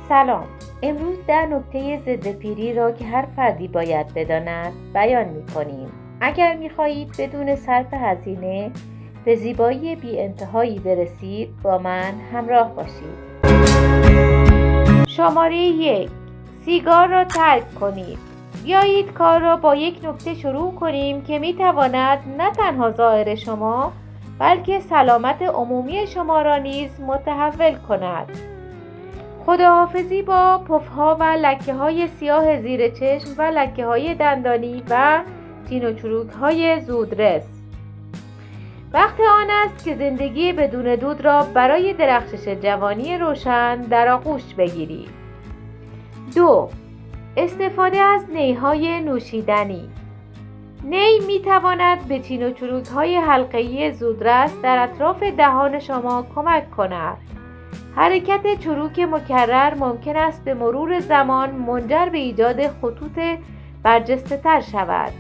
سلام. امروز در نکته ضد پیری را که هر فردی باید بداند بیان می‌کنیم. اگر می‌خواهید بدون صرف هزینه به زیبایی بی انتهایی برسید، با من همراه باشید. شماره 1. سیگار را ترک کنید. بیایید کار را با یک نکته شروع کنیم که می‌تواند نه تنها ظاهر شما بلکه سلامت عمومی شما را نیز متحول کند. خداحافظی با پف‌ها و لکه‌های سیاه زیر چشم و لکه‌های دندانی و چین و چروک‌های زودرس. وقت آن است که زندگی بدون دود را برای درخشش جوانی روشن در آغوش بگیرید. 2. استفاده از نی‌های نوشیدنی. نی می‌تواند به چین و چروک‌های حلقه‌ای زودرس در اطراف دهان شما کمک کند. حرکت چروک مکرر ممکن است به مرور زمان منجر به ایجاد خطوط برجسته‌تر شود.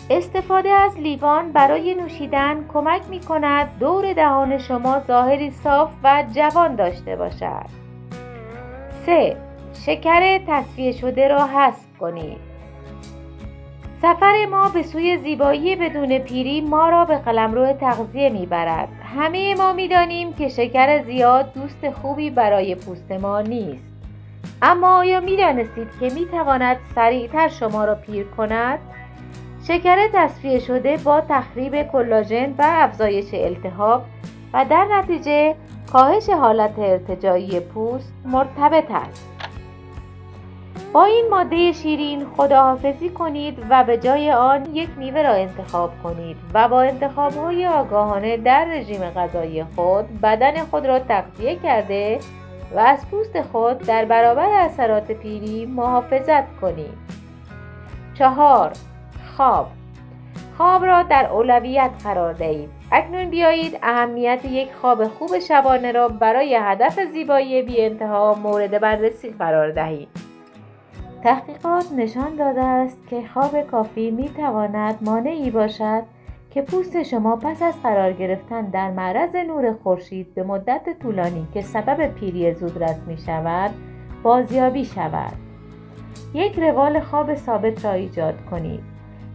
استفاده از لیوان برای نوشیدن کمک می‌کند دور دهان شما ظاهری صاف و جوان داشته باشد. 3. شکر تصفیه شده را حذف کنید. سفر ما به سوی زیبایی بدون پیری ما را به قلمرو تغذیه میبرد. همه ما میدانیم که شکر زیاد دوست خوبی برای پوست ما نیست. اما آیا میدانستید که میتواند سریعتر شما را پیر کند؟ شکر تصفیه شده با تخریب کلاژن و افزایش التهاب و در نتیجه کاهش حالت ارتجاعی پوست مرتبط است. با این ماده شیرین خداحافظی کنید و به جای آن یک میوه را انتخاب کنید و با انتخاب‌های آگاهانه در رژیم غذایی خود بدن خود را تغذیه کرده و از پوست خود در برابر اثرات پیری محافظت کنید. 4. خواب را در اولویت قرار دهید. اکنون بیایید اهمیت یک خواب خوب شبانه را برای هدف زیبایی بی انتها مورد بررسی قرار دهید. تحقیقات نشان داده است که خواب کافی می‌تواند مانعی باشد که پوست شما پس از قرار گرفتن در معرض نور خورشید به مدت طولانی که سبب پیری زودرس می‌شود، بازیابی شود. یک روال خواب ثابت را ایجاد کنید.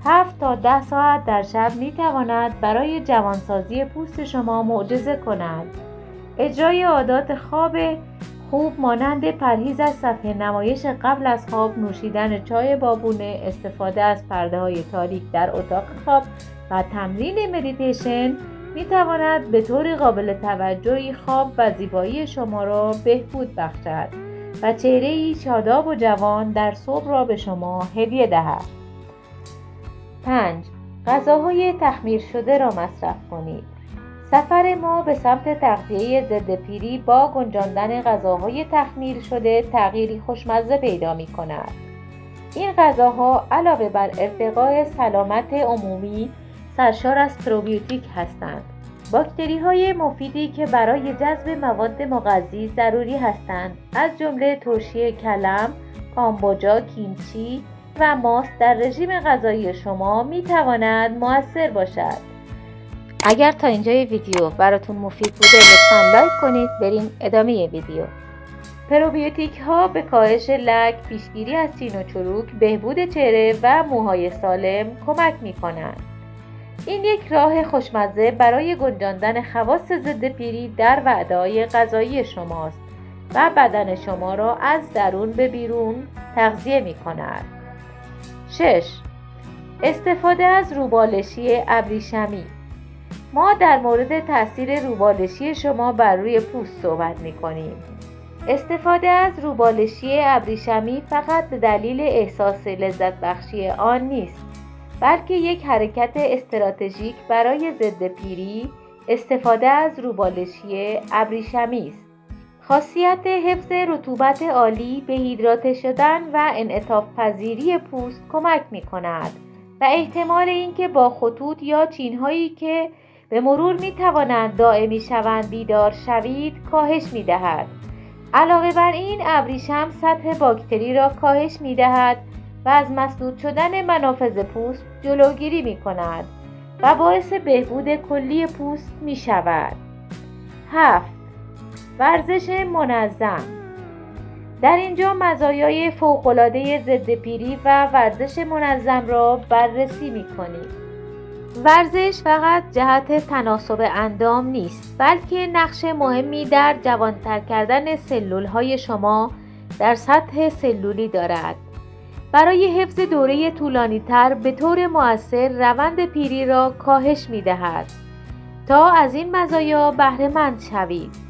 7 تا 10 ساعت در شب می‌تواند برای جوانسازی پوست شما معجزه کند. اجرای عادات خواب خوب مانند پرهیز از صفحه نمایش قبل از خواب، نوشیدن چای بابونه، استفاده از پرده‌های تاریک در اتاق خواب و تمرین مدیتیشن می‌تواند به طور قابل توجهی خواب و زیبایی شما را بهبود بخشد و چهره‌ای شاداب و جوان در صبح را به شما هدیه دهد. 5. غذاهای تخمیر شده را مصرف کنید. سفر ما به سمت تغذیه ضد پیری با گنجاندن غذاهای تخمیر شده تغییری خوشمزه پیدا می کند. این غذاها علاوه بر ارتقاء سلامت عمومی سرشار از پروبیوتیک هستند. باکتری های مفیدی که برای جذب مواد مغذی ضروری هستند، از جمله ترشی کلم، کامبوجا، کیمچی و ماست در رژیم غذایی شما می تواند مؤثر باشد. اگر تا اینجای ویدیو براتون مفید بوده لطفاً لایک کنید. بریم ادامه ویدیو. پروبیوتیک ها به کاهش لک، پیشگیری از چین و چروک، بهبود چهره و موهای سالم کمک می کنند. این یک راه خوشمزه برای گنجاندن خواص ضد پیری در وعده‌های غذایی شماست و بدن شما را از درون به بیرون تغذیه می کند. 6. استفاده از روبالشی ابریشمی. ما در مورد تاثیر روبالشی شما بر روی پوست صحبت می‌کنیم. استفاده از روبالشی ابریشمی فقط به دلیل احساس لذت بخشی آن نیست، بلکه یک حرکت استراتژیک برای ضد پیری. استفاده از روبالشی ابریشمی است. خاصیت حفظ رطوبت عالی به هیدراته شدن و انعطاف پذیری پوست کمک می‌کند و احتمال اینکه با خطوط یا چین‌هایی که به مرور می توانند دائمی شوند بیدار شوید کاهش می دهد. علاوه بر این ابریشم سطح باکتری را کاهش می دهد و از مسدود شدن منافذ پوست جلوگیری می کند و باعث بهبود کلی پوست می شود. 7. ورزش منظم. در اینجا مزایای فوق‌العاده ضد پیری و ورزش منظم را بررسی می‌کنیم. ورزش فقط جهت تناسب اندام نیست، بلکه نقش مهمی در جوان‌تر کردن سلول‌های شما در سطح سلولی دارد. برای حفظ دوره طولانی‌تر به طور مؤثر روند پیری را کاهش می‌دهد. تا از این مزایا بهره‌مند شوید،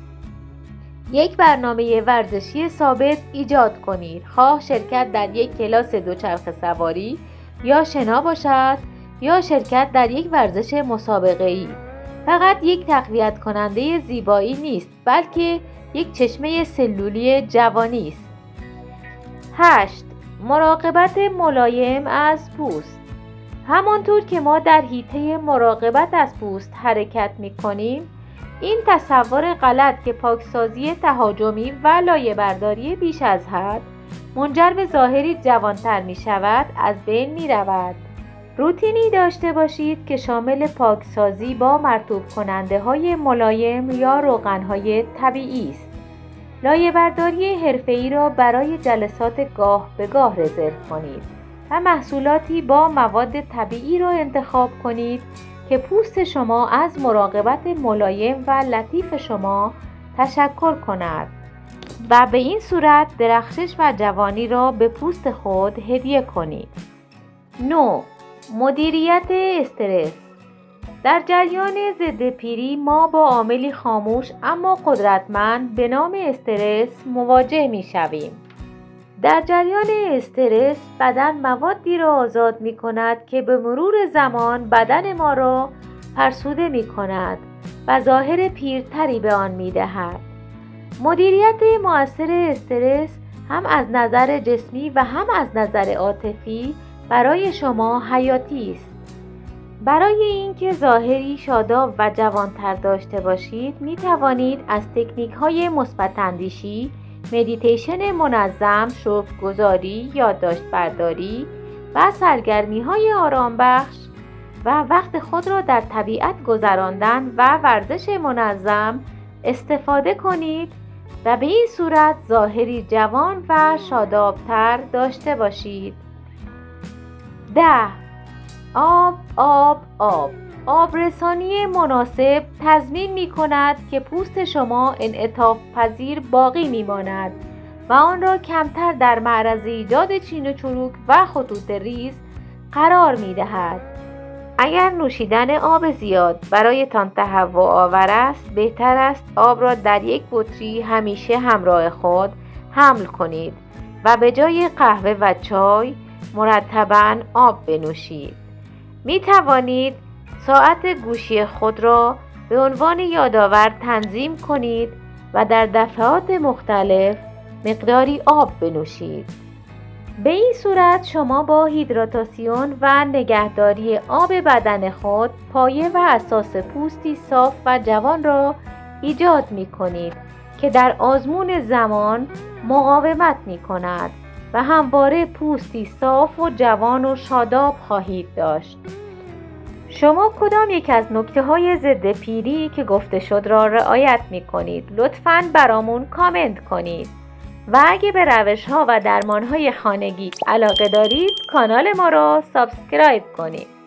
یک برنامه ورزشی ثابت ایجاد کنید، خواه شرکت در یک کلاس دوچرخه سواری یا شنا باشد یا شرکت در یک ورزش مسابقه‌ای. فقط یک تقویت کننده زیبایی نیست، بلکه یک چشمه سلولی جوانی است. 8. مراقبت ملایم از پوست. همانطور که ما در حیطه مراقبت از پوست حرکت می‌کنیم، این تصور غلط که پاکسازی تهاجمی و لایه‌برداری بیش از حد منجر به ظاهری جوان‌تر می‌شود از بین می‌رود. روتینی داشته باشید که شامل پاکسازی با مرطوب کننده‌های ملایم یا روغن‌های طبیعی است. لایه‌برداری حرفه‌ای را برای جلسات گاه به گاه رزرو کنید و محصولاتی با مواد طبیعی را انتخاب کنید که پوست شما از مراقبت ملایم و لطیف شما تشکر کند و به این صورت درخشش و جوانی را به پوست خود هدیه کنید. 9. مدیریت استرس. در جریان ضد پیری ما با عاملی خاموش اما قدرتمند به نام استرس مواجه می شویم. در جریان استرس بدن موادی را آزاد می کند که به مرور زمان بدن ما را فرسوده می کند و ظاهر پیرتری به آن می دهد. مدیریت مؤثر استرس هم از نظر جسمی و هم از نظر عاطفی برای شما حیاتی است. برای اینکه ظاهری شاداب و جوان‌تر داشته باشید، می توانید از تکنیک‌های مثبت‌اندیشی، مدیتیشن منظم، شکرگزاری، یادداشت برداری و سرگرمی‌های آرامبخش و وقت خود را در طبیعت گذراندن و ورزش منظم استفاده کنید و به این صورت ظاهری جوان و شادابتر داشته باشید. 10. آبرسانی مناسب تضمین می کند که پوست شما انعطاف پذیر باقی می ماند و آن را کمتر در معرض ایجاد چین و چروک و خطوط ریز قرار می دهد. اگر نوشیدن آب زیاد برایتان تهوع آور است، بهتر است آب را در یک بطری همیشه همراه خود حمل کنید و به جای قهوه و چای مرتباً آب بنوشید. می توانید ساعت گوشی خود را به عنوان یادآور تنظیم کنید و در دفعات مختلف مقداری آب بنوشید. به این صورت شما با هیدراتاسیون و نگهداری آب بدن خود پایه و اساس پوستی صاف و جوان را ایجاد می کنید که در آزمون زمان مقاومت می کند و همواره پوستی صاف و جوان و شاداب خواهید داشت. شما کدام یک از نکته‌های ضد پیری که گفته شد را رعایت می کنید؟ لطفاً برامون کامنت کنید و اگه به روش‌ها و درمان‌های خانگی علاقه دارید کانال ما را سابسکرایب کنید.